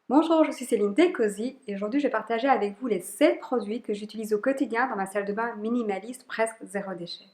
Bonjour, je suis Céline Descosy et aujourd'hui je vais partager avec vous les 7 produits que j'utilise au quotidien dans ma salle de bain minimaliste presque zéro déchet.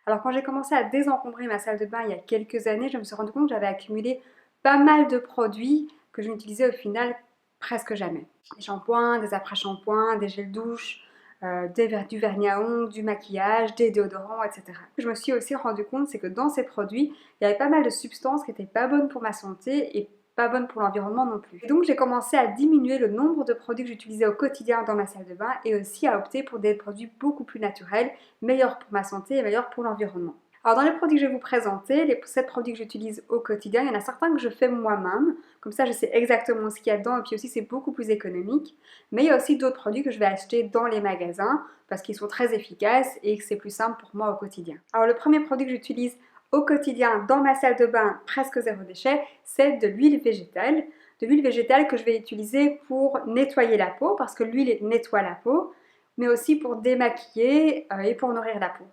Alors quand j'ai commencé à désencombrer ma salle de bain il y a quelques années, je me suis rendu compte que j'avais accumulé pas mal de produits que je n'utilisais au final presque jamais. Des shampoings, des après-shampoings, des gels douche, du vernis à ongles, du maquillage, des déodorants, etc. Ce que je me suis aussi rendu compte, c'est que dans ces produits, il y avait pas mal de substances qui n'étaient pas bonnes pour ma santé et pas bonne pour l'environnement non plus. Et donc j'ai commencé à diminuer le nombre de produits que j'utilisais au quotidien dans ma salle de bain et aussi à opter pour des produits beaucoup plus naturels, meilleurs pour ma santé et meilleurs pour l'environnement. Alors dans les produits que je vais vous présenter, les 7 produits que j'utilise au quotidien, il y en a certains que je fais moi-même, comme ça je sais exactement ce qu'il y a dedans et puis aussi c'est beaucoup plus économique. Mais il y a aussi d'autres produits que je vais acheter dans les magasins parce qu'ils sont très efficaces et que c'est plus simple pour moi au quotidien. Alors le premier produit que j'utilise au quotidien dans ma salle de bain presque zéro déchet, c'est de l'huile végétale. De l'huile végétale que je vais utiliser pour nettoyer la peau parce que l'huile nettoie la peau, mais aussi pour démaquiller et pour nourrir la peau.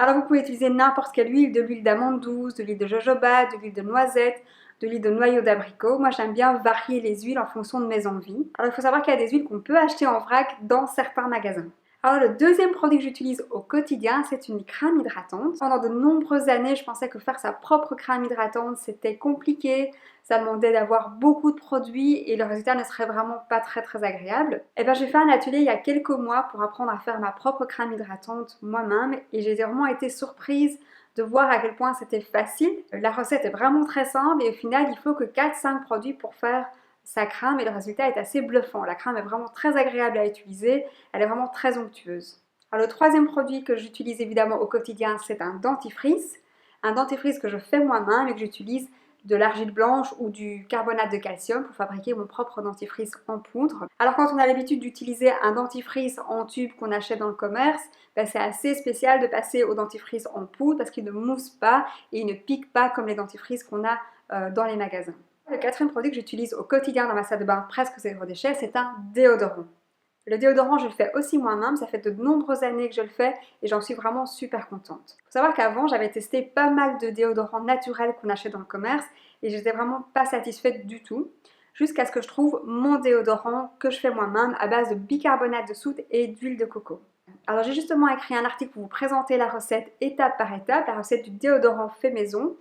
Alors vous pouvez utiliser n'importe quelle huile, de l'huile d'amande douce, de l'huile de jojoba, de l'huile de noisette, de l'huile de noyau d'abricot. Moi j'aime bien varier les huiles en fonction de mes envies. Alors il faut savoir qu'il y a des huiles qu'on peut acheter en vrac dans certains magasins. Alors le deuxième produit que j'utilise au quotidien, c'est une crème hydratante. Pendant de nombreuses années, je pensais que faire sa propre crème hydratante, c'était compliqué. Ça demandait d'avoir beaucoup de produits et le résultat ne serait vraiment pas très agréable. Et bien j'ai fait un atelier il y a quelques mois pour apprendre à faire ma propre crème hydratante moi-même et j'ai vraiment été surprise de voir à quel point c'était facile. La recette est vraiment très simple et au final il faut que 4-5 produits pour faire sa crème et le résultat est assez bluffant. La crème est vraiment très agréable à utiliser, elle est vraiment très onctueuse. Alors le troisième produit que j'utilise évidemment au quotidien, c'est un dentifrice. Un dentifrice que je fais moi-même et que j'utilise de l'argile blanche ou du carbonate de calcium pour fabriquer mon propre dentifrice en poudre. Alors quand on a l'habitude d'utiliser un dentifrice en tube qu'on achète dans le commerce, ben c'est assez spécial de passer au dentifrice en poudre parce qu'il ne mousse pas et il ne pique pas comme les dentifrices qu'on a dans les magasins. Le quatrième produit que j'utilise au quotidien dans ma salle de bain presque zéro déchet, c'est un déodorant. Le déodorant, je le fais aussi moi-même, ça fait de nombreuses années que je le fais et j'en suis vraiment super contente. Il faut savoir qu'avant, j'avais testé pas mal de déodorants naturels qu'on achète dans le commerce et j'étais vraiment pas satisfaite du tout, jusqu'à ce que je trouve mon déodorant que je fais moi-même à base de bicarbonate de soude et d'huile de coco. Alors j'ai justement écrit un article pour vous présenter la recette étape par étape, la recette du déodorant fait maison.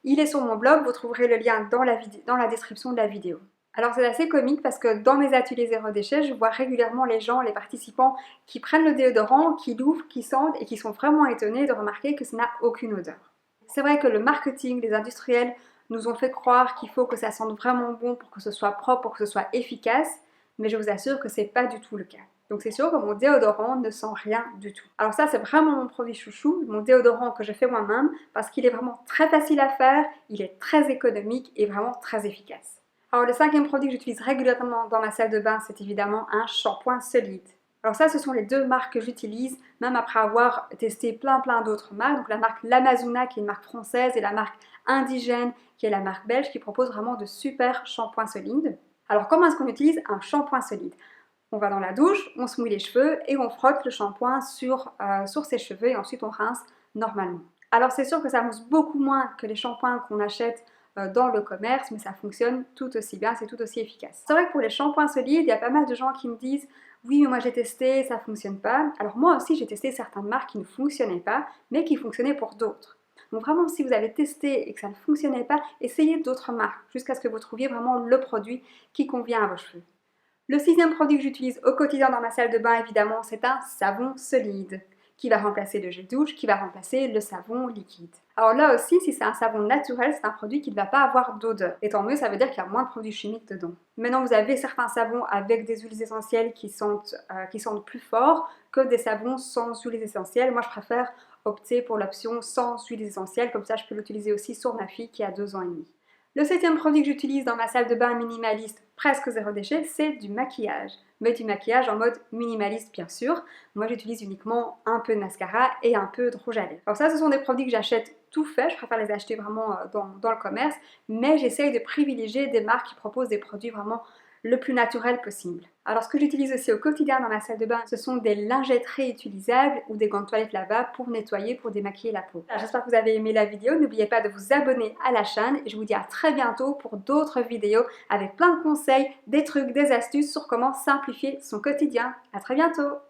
Il est sur mon blog, vous trouverez le lien dans la description de la vidéo. Alors c'est assez comique parce que dans mes ateliers zéro déchet, je vois régulièrement les gens, les participants qui prennent le déodorant, qui l'ouvrent, qui sentent et qui sont vraiment étonnés de remarquer que ça n'a aucune odeur. C'est vrai que le marketing, les industriels nous ont fait croire qu'il faut que ça sente vraiment bon pour que ce soit propre, pour que ce soit efficace, mais je vous assure que c'est pas du tout le cas. Donc c'est sûr que mon déodorant ne sent rien du tout. Alors ça c'est vraiment mon produit chouchou, mon déodorant que je fais moi-même parce qu'il est vraiment très facile à faire, il est très économique et vraiment très efficace. Alors le cinquième produit que j'utilise régulièrement dans ma salle de bain, c'est évidemment un shampoing solide. Alors ça, ce sont les deux marques que j'utilise, même après avoir testé plein d'autres marques. Donc la marque L'Amazona, qui est une marque française, et la marque Indigène, qui est la marque belge, qui propose vraiment de super shampoings solides. Alors comment est-ce qu'on utilise un shampoing solide? On va dans la douche, on se mouille les cheveux et on frotte le shampoing sur ses cheveux et ensuite on rince normalement. Alors c'est sûr que ça mousse beaucoup moins que les shampoings qu'on achète dans le commerce, mais ça fonctionne tout aussi bien, c'est tout aussi efficace. C'est vrai que pour les shampoings solides, il y a pas mal de gens qui me disent oui, mais moi j'ai testé, ça fonctionne pas. Alors moi aussi j'ai testé certaines marques qui ne fonctionnaient pas, mais qui fonctionnaient pour d'autres. Donc vraiment, si vous avez testé et que ça ne fonctionnait pas, essayez d'autres marques jusqu'à ce que vous trouviez vraiment le produit qui convient à vos cheveux. Le sixième produit que j'utilise au quotidien dans ma salle de bain, évidemment, c'est un savon solide qui va remplacer le gel douche, qui va remplacer le savon liquide. Alors là aussi, si c'est un savon naturel, c'est un produit qui ne va pas avoir d'odeur. Et tant mieux, ça veut dire qu'il y a moins de produits chimiques dedans. Maintenant, vous avez certains savons avec des huiles essentielles qui sentent plus fort que des savons sans huiles essentielles. Moi, je préfère opter pour l'option sans huiles essentielles, comme ça je peux l'utiliser aussi sur ma fille qui a 2 ans et demi. Le septième produit que j'utilise dans ma salle de bain minimaliste presque zéro déchet, c'est du maquillage. Mais du maquillage en mode minimaliste bien sûr. Moi j'utilise uniquement un peu de mascara et un peu de rouge à lèvres. Alors ça ce sont des produits que j'achète tout fait, je préfère les acheter vraiment dans le commerce, mais j'essaye de privilégier des marques qui proposent des produits vraiment le plus naturel possible. Alors ce que j'utilise aussi au quotidien dans ma salle de bain, ce sont des lingettes réutilisables ou des gants de toilette lavables pour nettoyer, pour démaquiller la peau. J'espère que vous avez aimé la vidéo, n'oubliez pas de vous abonner à la chaîne et je vous dis à très bientôt pour d'autres vidéos avec plein de conseils, des trucs, des astuces sur comment simplifier son quotidien. À très bientôt!